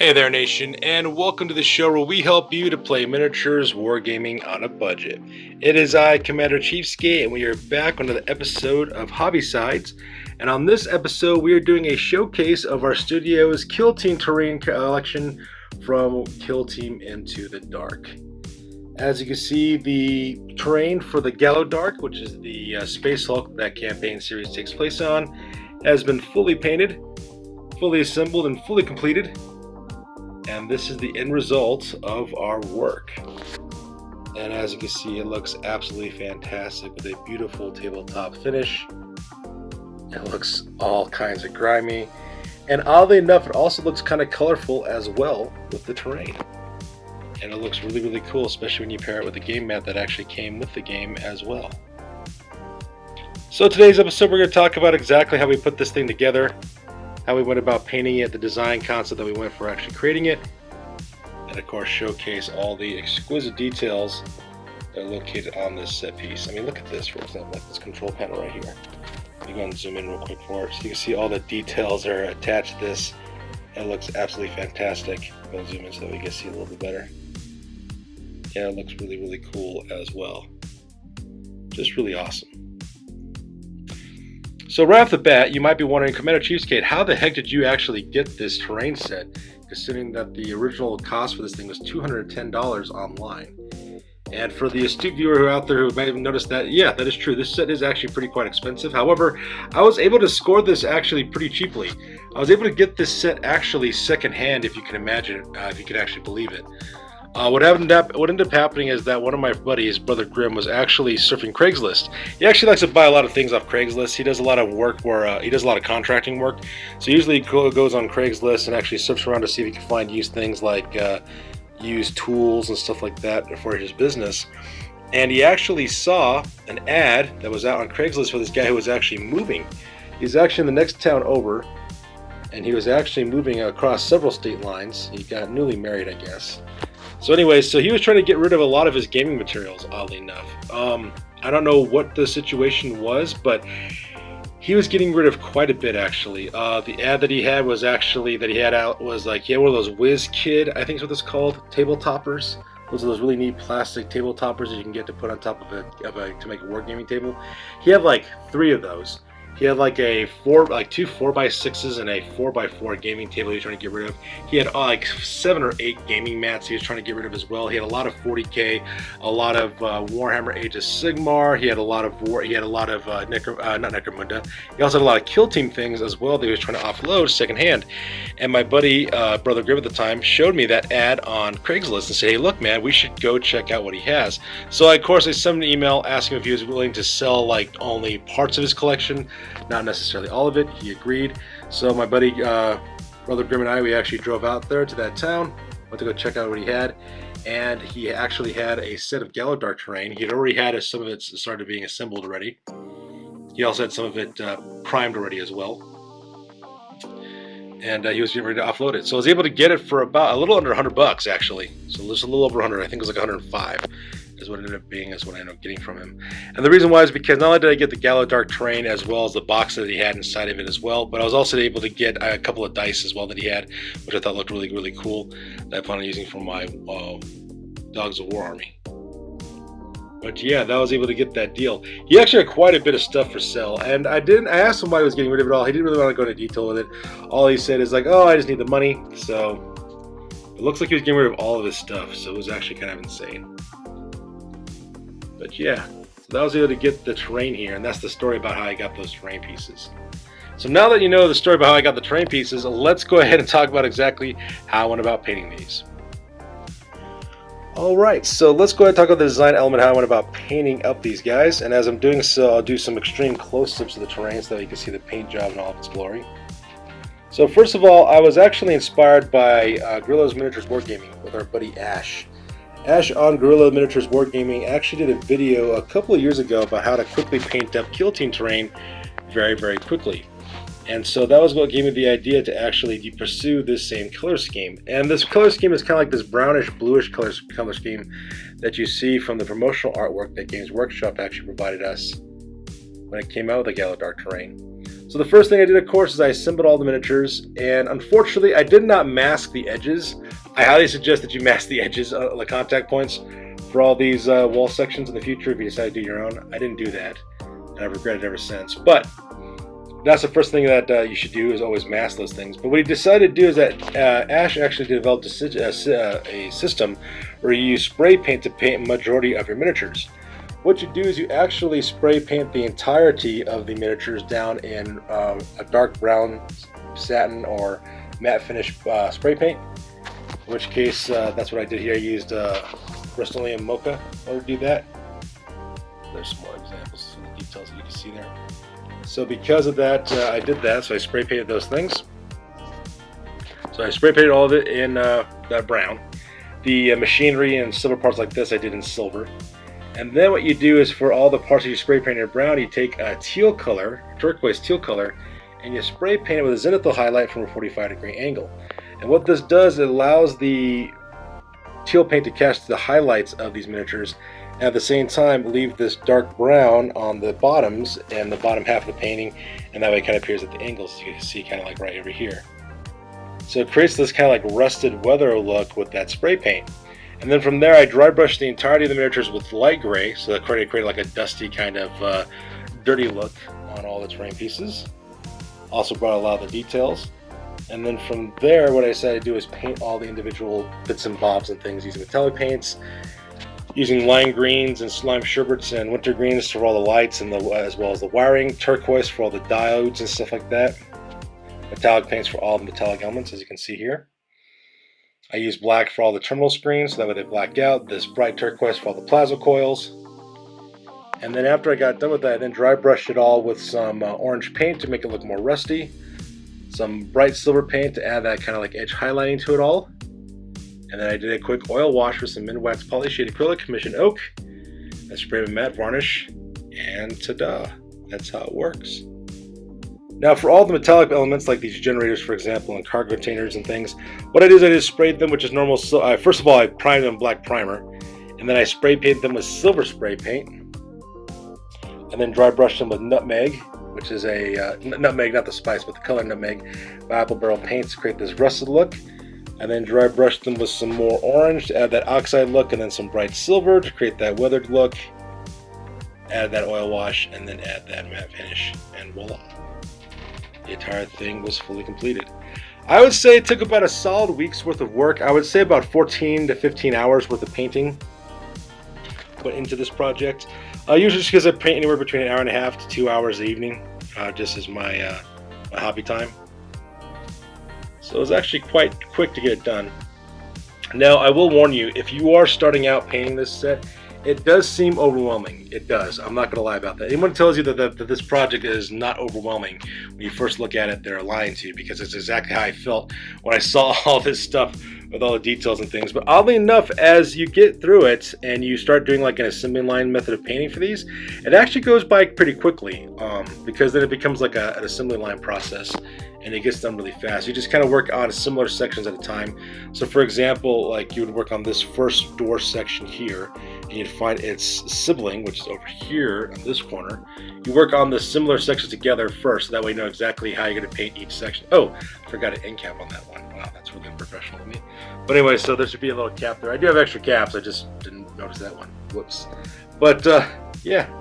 Hey there, Nation, and welcome to the show where we help you to play miniatures wargaming on a budget. It is I, Commander Cheapskate, and we are back on another episode of Hobby Sides. And on this episode, we are doing a showcase of our studio's Kill Team terrain collection from Kill Team Into the Dark. As you can see, the terrain for the Gallow Dark, which is the Space Hulk that campaign series takes place on, has been fully painted, fully assembled, and fully completed. And this is the end result of our work. And as you can see, it looks absolutely fantastic with a beautiful tabletop finish. It looks all kinds of grimy. And oddly enough, it also looks kind of colorful as well with the terrain. And it looks really, really cool, especially when you pair it with the game mat that actually came with the game as well. So today's episode, we're going to talk about exactly how we put this thing together, how we went about painting it, the design concept that we went for actually creating it, and of course showcase all the exquisite details that are located on this set piece. I mean, look at this, for example, like this control panel right here. Let me go and zoom in real quick for it so you can see all the details that are attached to this. It looks absolutely fantastic. I'm going to zoom in so that we can see a little bit better. Yeah, it looks really, really cool as well. Just really awesome. So right off the bat, you might be wondering, Commander Cheapskate, how the heck did you actually get this terrain set, considering that the original cost for this thing was $210 online? And for the astute viewer out there who might have noticed that, yeah, that is true. This set is actually pretty quite expensive. However, I was able to score this actually pretty cheaply. I was able to get this set actually secondhand, if you can imagine, if you can actually believe it. What ended up happening is that one of my buddies, Brother Grimm, was actually surfing Craigslist. He actually likes to buy a lot of things off Craigslist. He does a lot of work where he does a lot of contracting work. So usually he goes on Craigslist and actually surfs around to see if he can find used things like used tools and stuff like that for his business. And he actually saw an ad that was out on Craigslist for this guy who was actually moving. He's actually in the next town over, and he was actually moving across several state lines. He got newly married, I guess. So anyway, so he was trying to get rid of a lot of his gaming materials, oddly enough. I don't know what the situation was, but he was getting rid of quite a bit, actually. The ad that he had was actually, that he had out was like, he had one of those Whiz Kid, I think is what it's called, table toppers. Those are those really neat plastic table toppers that you can get to put on top of to make a wargaming table. He had like 3 of those. He had like two 4x6s and a 4x4 gaming table he was trying to get rid of. He had like 7 or 8 gaming mats he was trying to get rid of as well. He had a lot of 40K, a lot of Warhammer Age of Sigmar. He had a lot of not Necromunda. He also had a lot of Kill Team things as well that he was trying to offload secondhand. And my buddy, Brother Grimm at the time, showed me that ad on Craigslist and said, hey, look, man, we should go check out what he has. So of course I sent him an email asking him if he was willing to sell like only parts of his collection, not necessarily all of it. He agreed. So my buddy, Brother Grimm, and I, we actually drove out there to that town, went to go check out what he had, and he actually had a set of Gallow Dark terrain. He had already had some of it started being assembled already. He also had some of it primed already as well, and he was getting ready to offload it. So I was able to get it for about a little under $100 actually. So just a little over 100. I think it was like 105. Is what it ended up being, is what I ended up getting from him. And the reason why is because not only did I get the Gallow Dark terrain as well as the box that he had inside of it as well, but I was also able to get a couple of dice as well that he had, which I thought looked really, really cool, that I plan on using for my Dogs of War army. But yeah, that was able to get that deal. He actually had quite a bit of stuff for sale, and I asked him why he was getting rid of it all. He didn't really want to go into detail with it. All he said is like, oh, I just need the money. So it looks like he was getting rid of all of his stuff, so it was actually kind of insane. But yeah, so that was able to get the terrain here, and that's the story about how I got those terrain pieces. So now that you know the story about how I got the terrain pieces, let's go ahead and talk about exactly how I went about painting these. Alright, so let's go ahead and talk about the design element, how I went about painting up these guys. And as I'm doing so, I'll do some extreme close-ups of the terrain so that you can see the paint job in all of its glory. So first of all, I was actually inspired by Guerrilla's Miniatures Wargaming with our buddy Ash. Ash on Guerrilla Miniatures Wargaming actually did a video a couple of years ago about how to quickly paint up Kill Team terrain very, very quickly. And so that was what gave me the idea to actually pursue this same color scheme. And this color scheme is kind of like this brownish, bluish color scheme that you see from the promotional artwork that Games Workshop actually provided us when it came out with the Gallow Dark terrain. So the first thing I did, of course, is I assembled all the miniatures, and unfortunately I did not mask the edges. I highly suggest that you mask the edges, the contact points, for all these wall sections in the future if you decide to do your own. I didn't do that, and I've regretted it ever since. But that's the first thing that you should do, is always mask those things. But what he decided to do is that Ash actually developed a system where you use spray paint to paint majority of your miniatures. What you do is you actually spray paint the entirety of the miniatures down in a dark brown satin or matte finish spray paint. In which case, that's what I did here. I used Rust-Oleum Mocha in order to do that. There's some more examples of the details that you can see there. So because of that, I did that. So I spray painted those things. So I spray painted all of it in that brown. The machinery and silver parts like this I did in silver. And then what you do is, for all the parts that you spray painted brown, you take a teal color, turquoise teal color, and you spray paint it with a zenithal highlight from a 45-degree angle. And what this does, it allows the teal paint to catch the highlights of these miniatures, and at the same time leave this dark brown on the bottoms and the bottom half of the painting, and that way it kind of appears at the angles, so you can see kind of like right over here. So it creates this kind of like rusted weather look with that spray paint. And then from there, I dry brushed the entirety of the miniatures with light gray, so that created like a dusty kind of dirty look on all the terrain pieces. Also brought a lot of the details. And then from there, what I decided to do is paint all the individual bits and bobs and things using metallic paints, using lime greens and slime sherbets and winter greens for all the lights and as well as the wiring, turquoise for all the diodes and stuff like that, metallic paints for all the metallic elements, as you can see here. I use black for all the terminal screens, so that way they black out. This bright turquoise for all the plasma coils. And then after I got done with that, I then dry brushed it all with some orange paint to make it look more rusty. Some bright silver paint to add that kind of like edge highlighting to it all. And then I did a quick oil wash with some min-wax polyshade acrylic commission oak. I sprayed with matte varnish, and ta-da! That's how it works. Now for all the metallic elements like these generators, for example, and cargo containers and things, what I did is I just sprayed them with just normal, first of all I primed them with black primer, and then I spray painted them with silver spray paint, and then dry brushed them with nutmeg, which is a, nutmeg, not the spice, but the color nutmeg, by Apple Barrel Paints to create this rusted look, and then dry brushed them with some more orange to add that oxide look, and then some bright silver to create that weathered look, add that oil wash, and then add that matte finish, and voila. The entire thing was fully completed. I would say it took about a solid week's worth of work. I would say about 14 to 15 hours worth of painting put into this project. Usually just because I paint anywhere between an hour and a half to 2 hours a evening, just as my hobby time. So it was actually quite quick to get it done. Now I will warn you, if you are starting out painting this set, it does seem overwhelming. It does. I'm not going to lie about that. Anyone tells you that this project is not overwhelming, when you first look at it, they're lying to you, because it's exactly how I felt when I saw all this stuff with all the details and things. But oddly enough, as you get through it and you start doing like an assembly line method of painting for these, it actually goes by pretty quickly, because then it becomes like an assembly line process, and it gets done really fast. You just kind of work on similar sections at a time. So for example, like you would work on this first door section here, and you'd find its sibling, which is over here in this corner. You work on the similar sections together first, so that way you know exactly how you're going to paint each section. Oh, I forgot an end cap on that one. Wow, that's really unprofessional of me. But anyway, so there should be a little cap there. I do have extra caps, I just didn't notice that one. Whoops. But yeah.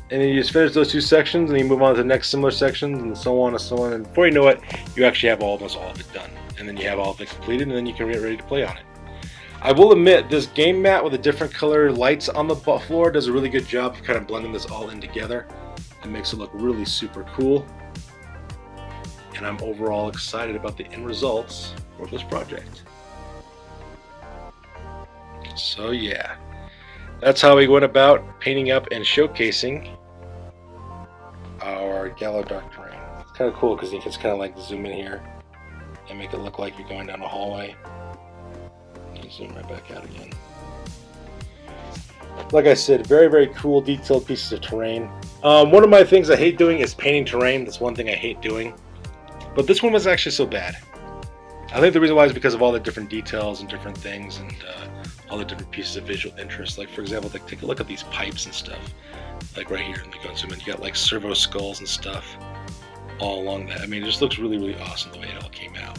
And then you just finish those two sections, and you move on to the next similar sections, and so on and so on. And before you know it, you actually have almost all of it done. And then you have all of it completed, and then you can get ready to play on it. I will admit, this game mat with the different color lights on the floor does a really good job of kind of blending this all in together. It makes it look really super cool. And I'm overall excited about the end results for this project. So yeah. That's how we went about painting up and showcasing our Gallow Dark terrain. It's kind of cool because you can just kind of like zoom in here and make it look like you're going down a hallway. You zoom right back out again. Like I said, very, very cool detailed pieces of terrain. One of my things I hate doing is painting terrain. That's one thing I hate doing. But this one was actually so bad. I think the reason why is because of all the different details and different things, and all the different pieces of visual interest. Like for example, like take a look at these pipes and stuff. Like right here, and you go and zoom in, you got like servo skulls and stuff. all along that. I mean, it just looks really, really awesome the way it all came out.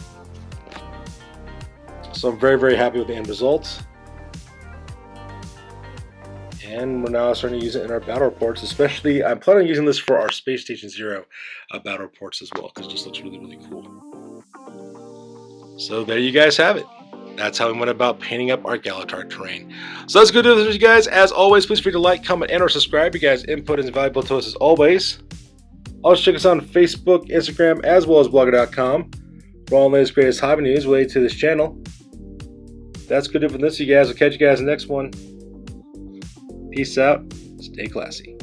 So I'm very, very happy with the end results. And we're now starting to use it in our battle reports, especially I'm planning on using this for our Space Station Zero battle reports as well, because it just looks really, really cool. So there you guys have it. That's how we went about painting up our Gallow Dark terrain. So that's good news with you guys. As always, please feel free to like, comment, and or subscribe. You guys' input is invaluable to us as always. Also check us out on Facebook, Instagram, as well as blogger.com for all the latest greatest hobby news related to this channel. That's good news for this, you guys. I'll catch you guys in the next one. Peace out. Stay classy.